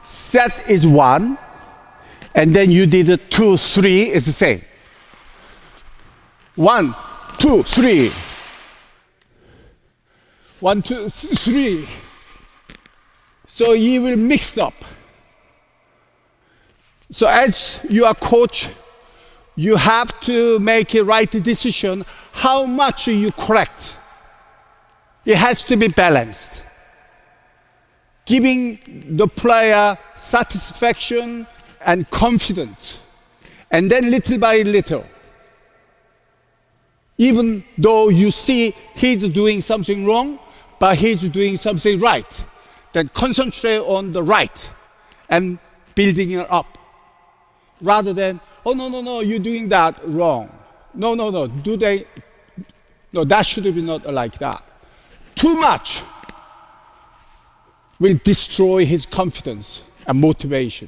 set is 1, and then you did a 2, 3, it's the same. 1, 2, 3. 1, 2, 3. So you will mix up. So as you are coach, you have to make a right decision how much you correct. It has to be balanced. Giving the player satisfaction and confidence. And then little by little, even though you see he's doing something wrong, but he's doing something right, then concentrate on the right and building it up. Rather than, oh, no, you're doing that wrong. No, that should be not like that. Too much will destroy his confidence and motivation.